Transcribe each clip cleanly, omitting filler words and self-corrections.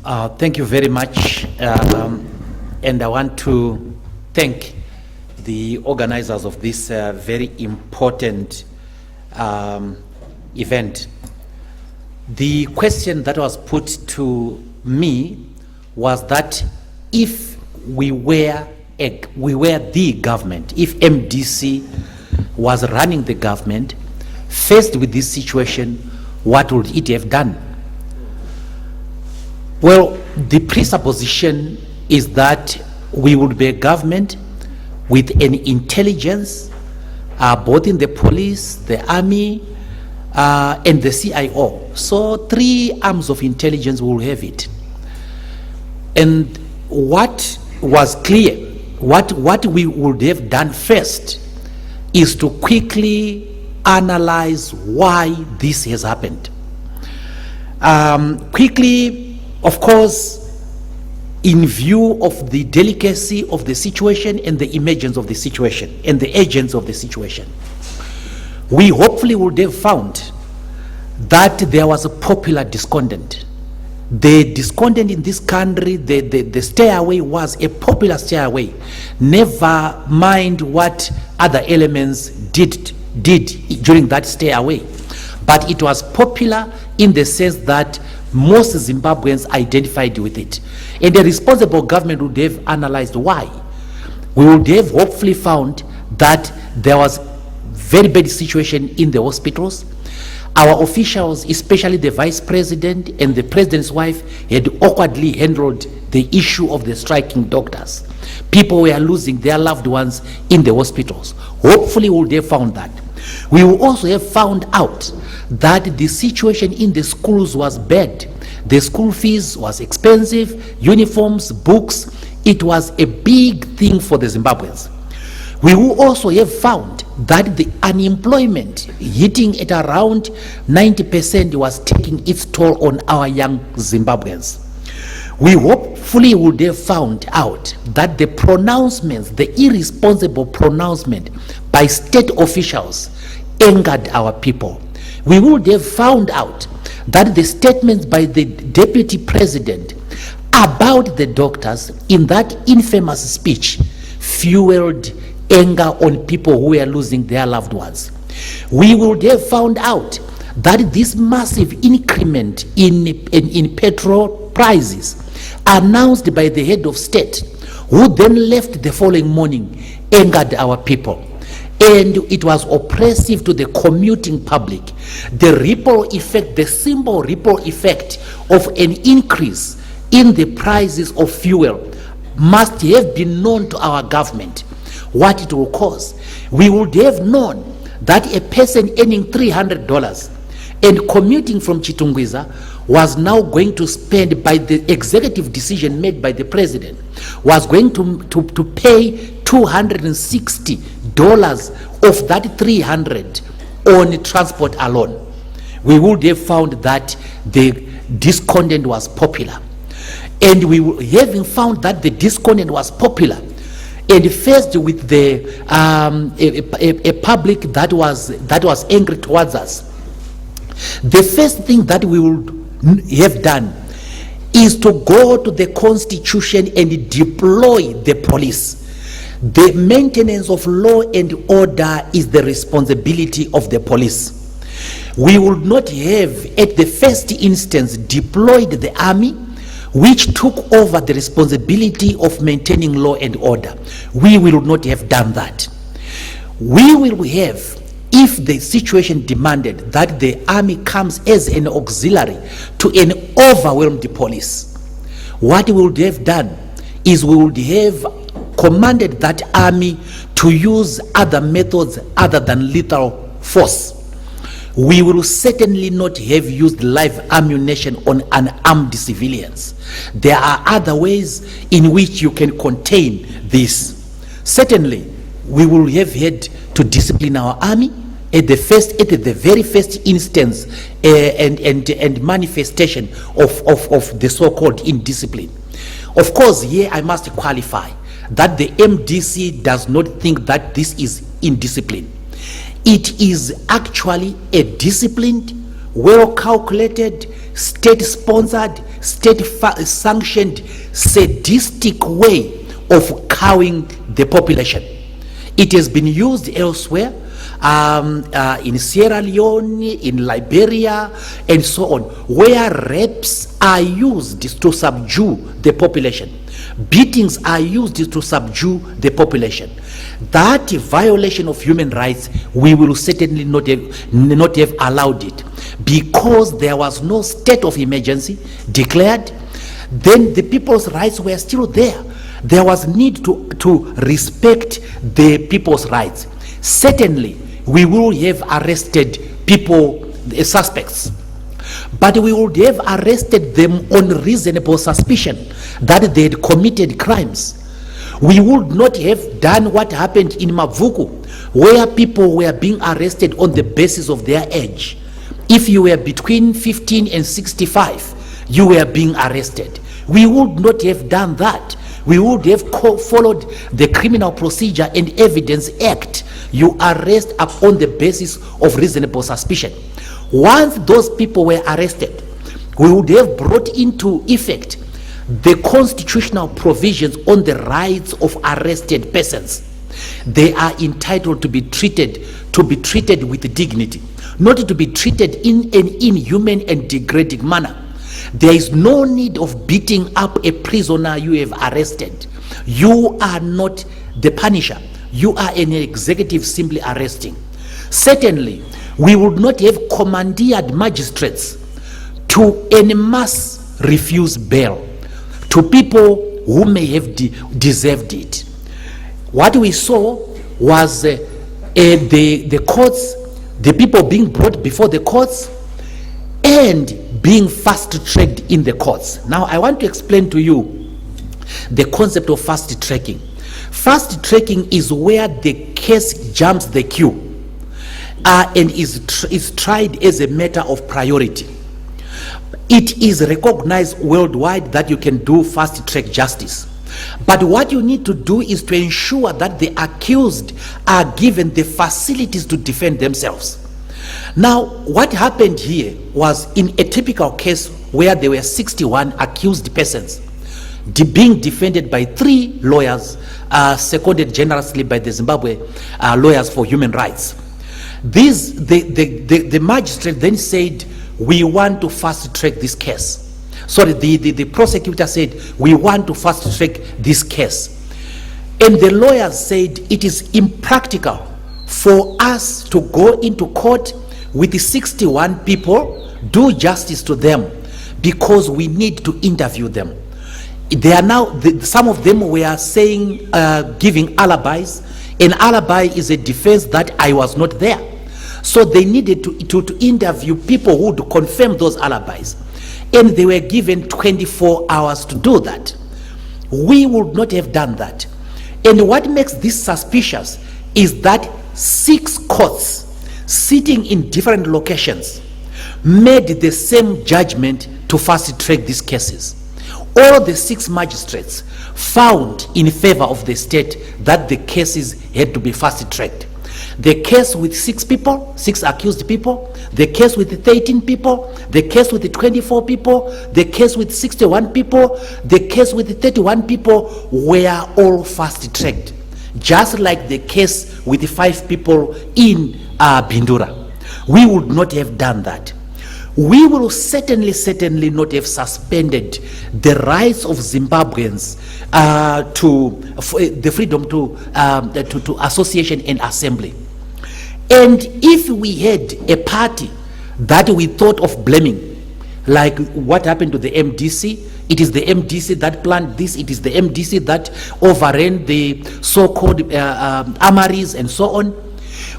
Thank you very much. And I want to thank the organizers of this very important event. The question that was put to me was that if we were the government, if MDC was running the government, faced with this situation, what would it have done? Well, the presupposition is that we would be a government with an intelligence, both in the police, the army, and the CIO. So 3 arms of intelligence will have it. And what was clear, what we would have done first is to quickly analyze why this has happened. Quickly, of course, in view of the delicacy of the situation and the emergence of the situation and the agents of the situation, we hopefully would have found that there was a popular discontent. The discontent in this country, the stairway was a popular stairway. Never mind what other elements did during that stairway. But it was popular in the sense that most Zimbabweans identified with it. And a responsible government would have analyzed why. We would have hopefully found that there was very bad situation in the hospitals. Our officials, especially the vice president and the president's wife, had awkwardly handled the issue of the striking doctors. People were losing their loved ones in the hospitals. Hopefully we would have found that. We will also have found out that the situation in the schools was bad. The school fees was expensive, uniforms, books. It was a big thing for the Zimbabweans. We will also have found that the unemployment hitting at around 90% was taking its toll on our young Zimbabweans. We hopefully would have found out that the pronouncements, the irresponsible pronouncement by state officials angered our people. We would have found out that the statements by the deputy president about the doctors in that infamous speech fueled anger on people who were losing their loved ones. We would have found out that this massive increment in petrol prices announced by the head of state, who then left the following morning, angered our people. And it was oppressive to the commuting public. The ripple effect, the simple ripple effect of an increase in the prices of fuel must have been known to our government, what it will cause. We would have known that a person earning $300 and commuting from Chitungwiza was now going to spend, by the executive decision made by the president, was going to pay $260 of that 300 on transport alone. We would have found that the discontent was popular. And we having found that the discontent was popular, and faced with the a public that was angry towards us, the first thing that we would have done is to go to the constitution and deploy the police. The maintenance of law and order is the responsibility of the police. We would not have at the first instance deployed the army, which took over the responsibility of maintaining law and order. We will not have done that. We will have, if the situation demanded, that the army comes as an auxiliary to an overwhelmed police. What we would have done is we would have commanded that army to use other methods other than lethal force. We will certainly not have used live ammunition on unarmed civilians. There are other ways in which you can contain this. Certainly, we will have had to discipline our army at the very first instance and manifestation of the so-called indiscipline. Of course, here I must qualify that the MDC does not think that this is indiscipline. It is actually a disciplined, well-calculated, state-sponsored, state-sanctioned sadistic way of cowing the population. It has been used elsewhere, in Sierra Leone, in Liberia, and so on, where rapes are used to subdue the population. Beatings are used to subdue the population. That violation of human rights, we will certainly not have allowed it, because there was no state of emergency declared. Then the people's rights were still there. There was need to respect the people's rights. Certainly, we will have arrested people, suspects, but we would have arrested them on reasonable suspicion that they had committed crimes. We would not have done what happened in Mavuku, where people were being arrested on the basis of their age. If you were between 15 and 65, you were being arrested. We would not have done that. We would have followed the Criminal Procedure and Evidence Act. You arrest upon the basis of reasonable suspicion. Once those people were arrested, we would have brought into effect the constitutional provisions on the rights of arrested persons. They are entitled to be treated with dignity, not to be treated in an inhuman and degrading manner. There is no need of beating up a prisoner you have arrested. You are not the punisher. You are an executive simply arresting. Certainly, we would not have commandeered magistrates to en masse refuse bail to people who may have deserved it. What we saw was the courts, the people being brought before the courts and being fast-tracked in the courts. Now, I want to explain to you the concept of fast-tracking. Fast-tracking is where the case jumps the queue and is tried as a matter of priority. It is recognized worldwide that you can do fast-track justice. But what you need to do is to ensure that the accused are given the facilities to defend themselves. Now, what happened here was in a typical case where there were 61 accused persons being defended by 3 lawyers, seconded generously by the Zimbabwe Lawyers for Human Rights. The magistrate then said, we want to fast track this case. Sorry, the prosecutor said, we want to fast track this case. And the lawyers said, it is impractical for us to go into court with the 61 people, do justice to them, because we need to interview them. They are now, some of them were saying, giving alibis. An alibi is a defense that I was not there. So they needed to interview people who would confirm those alibis. And they were given 24 hours to do that. We would not have done that. And what makes this suspicious is that 6 courts sitting in different locations made the same judgment to fast track these cases. All the 6 magistrates found in favor of the state that the cases had to be fast tracked. The case with 6 people, 6 accused people, the case with 13 people, the case with 24 people, the case with 61 people, the case with 31 people were all fast tracked. Just like the case with 5 people in Bindura. We would not have done that. We will certainly not have suspended the rights of Zimbabweans to the freedom to association and assembly. And if we had a party that we thought of blaming, like what happened to the MDC, it is the MDC that planned this, it is the MDC that overran the so-called Amaris and so on,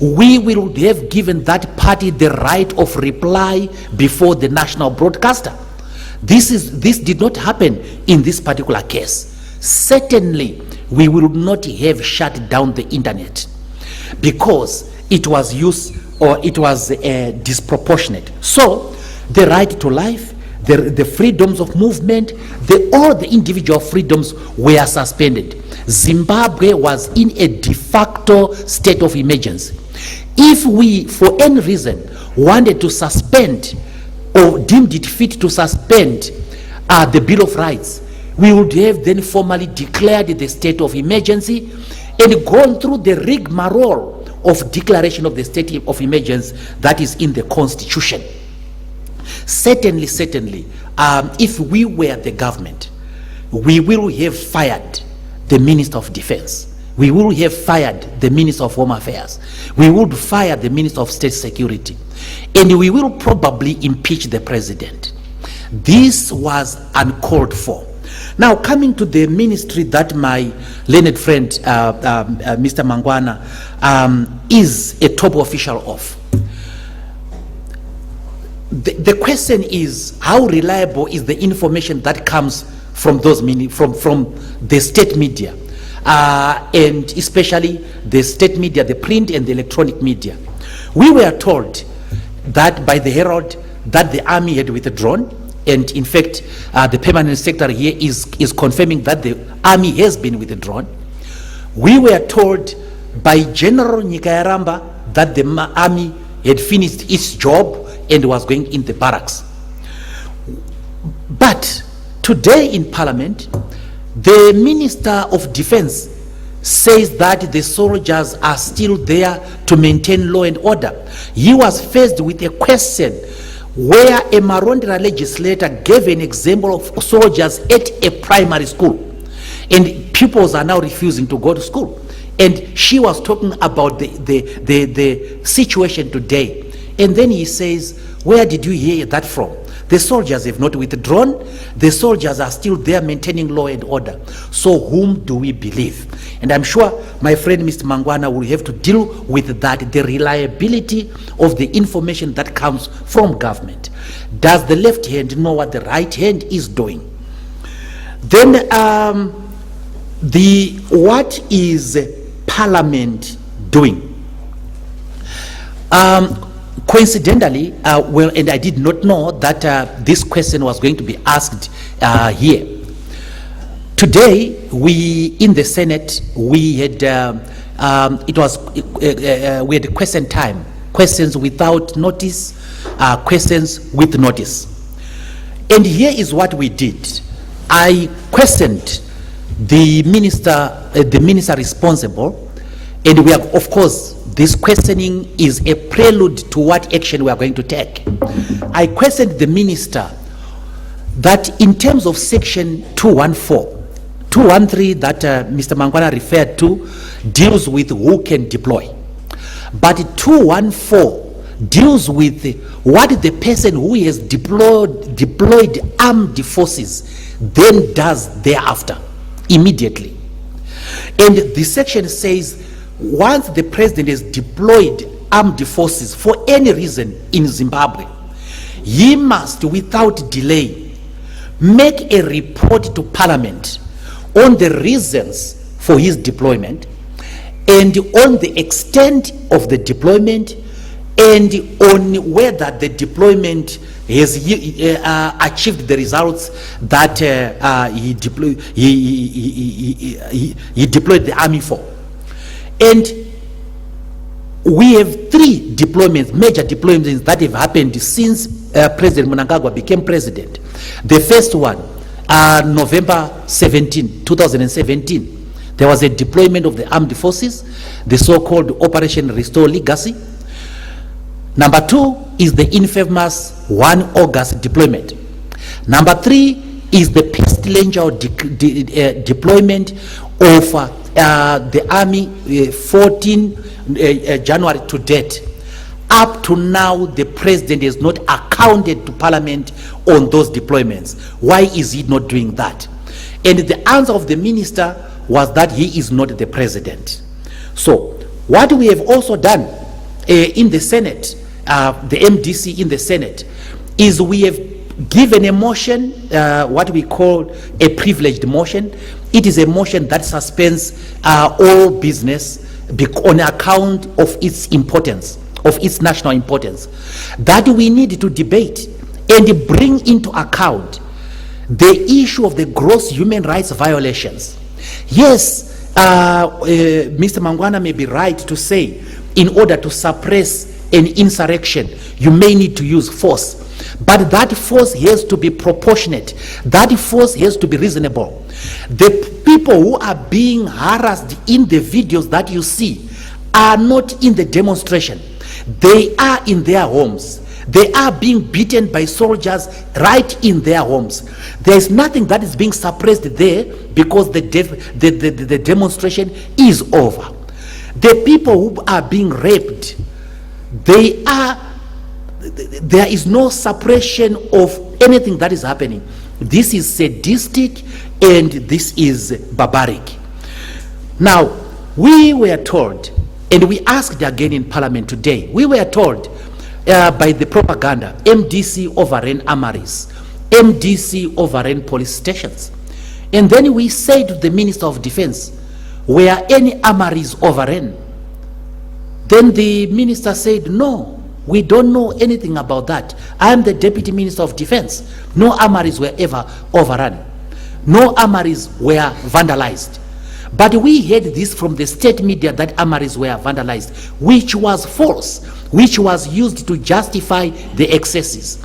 we will have given that party the right of reply before the national broadcaster. This did not happen in this particular case. Certainly, we will not have shut down the internet because it was used, or it was disproportionate. So, the right to life, the freedoms of movement, all the individual freedoms were suspended. Zimbabwe was in a de facto state of emergency. If we, for any reason, wanted to suspend or deemed it fit to suspend the Bill of Rights, we would have then formally declared the state of emergency and gone through the rigmarole of declaration of the state of emergency that is in the Constitution. Certainly, if we were the government, we will have fired the Minister of Defense. We will have fired the Minister of Home Affairs. We would fire the Minister of State Security. And we will probably impeach the president. This was uncalled for. Now, coming to the ministry that my learned friend, Mr. Mangwana, is a top official of. The question is, how reliable is the information that comes from those from the state media, and especially the state media, the print and the electronic media? We were told that by the Herald that the army had withdrawn, and in fact, the permanent secretary here is confirming that the army has been withdrawn. We were told by General Nyikayaramba that the army had finished its job and was going in the barracks. But today in Parliament, the Minister of Defense says that the soldiers are still there to maintain law and order. He was faced with a question where a Mwonzora legislator gave an example of soldiers at a primary school, and pupils are now refusing to go to school. And she was talking about the situation today. And then he says, where did you hear that from? The soldiers have not withdrawn. The soldiers are still there maintaining law and order. So whom do we believe? And I'm sure my friend Mr. Mangwana will have to deal with that, the reliability of the information that comes from government. Does the left hand know what the right hand is doing? Then what is Parliament doing? Coincidentally, well, and I did not know that this question was going to be asked here. Today, we in the Senate, we had we had question time, questions without notice, questions with notice. And here is what we did. I questioned the minister responsible, and we have, of course, this questioning is a prelude to what action we are going to take. I questioned the minister that in terms of section 213 that Mr. Mangwana referred to deals with who can deploy. But 214 deals with what the person who has deployed armed forces then does thereafter, immediately. And the section says, once the president has deployed armed forces for any reason in Zimbabwe, he must, without delay, make a report to Parliament on the reasons for his deployment and on the extent of the deployment and on whether the deployment has achieved the results that he deployed the army for. And we have 3 deployments, major deployments that have happened since President Mnangagwa became president. The first one, November 17, 2017, there was a deployment of the armed forces, the so-called Operation Restore Legacy. Number 2 is the infamous 1 August deployment. Number 3 is the pestilential deployment of the army 14 January to date. Up to now, the president has not accounted to Parliament on those deployments. Why is he not doing that? And the answer of the minister was that he is not the president. So what we have also done in the Senate, the MDC in the Senate, is we have given a motion, what we call a privileged motion. It is a motion that suspends all business on account of its importance, of its national importance, that we need to debate and bring into account the issue of the gross human rights violations. Yes, Mr. Mangwana may be right to say in order to suppress an insurrection, you may need to use force. But that force has to be proportionate. That force has to be reasonable. The people who are being harassed in the videos that you see are not in the demonstration. They are in their homes. They are being beaten by soldiers right in their homes. There is nothing that is being suppressed there because the demonstration is over. The people who are being raped, there is no suppression of anything that is happening. This is sadistic and this is barbaric. Now, we were told, and we asked again in Parliament today, we were told by the propaganda, MDC overran armories, MDC overran police stations. And then we said to the Minister of Defense, were any armories overran? Then the minister said, no, we don't know anything about that. I am the Deputy Minister of Defense. No armories were ever overrun. No armories were vandalized. But we heard this from the state media that armories were vandalized, which was false, which was used to justify the excesses.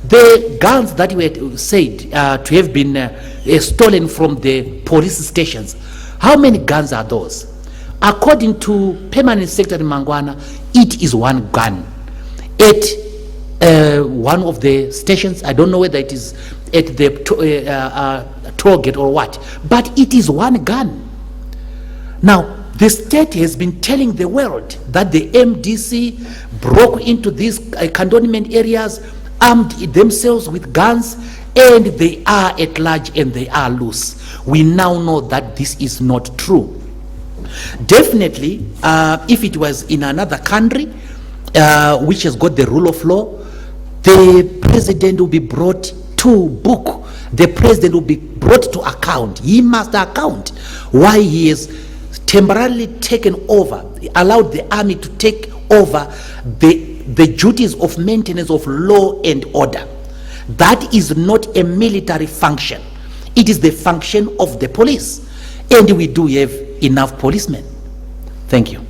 The guns that were said to have been stolen from the police stations, how many guns are those? According to Permanent Secretary Mangwana, it is one gun. At one of the stations, I don't know whether it is at the toll gate or what, but it is one gun. Now, the state has been telling the world that the MDC broke into these cantonment areas, armed themselves with guns, and they are at large and they are loose. We now know that this is not true. Definitely, if it was in another country which has got the rule of law, the president will be brought to book. The president will be brought to account. He must account why he is temporarily taken over, allowed the army to take over the duties of maintenance of law and order. That is not a military function. It is the function of the police. And we do have enough policemen. Thank you.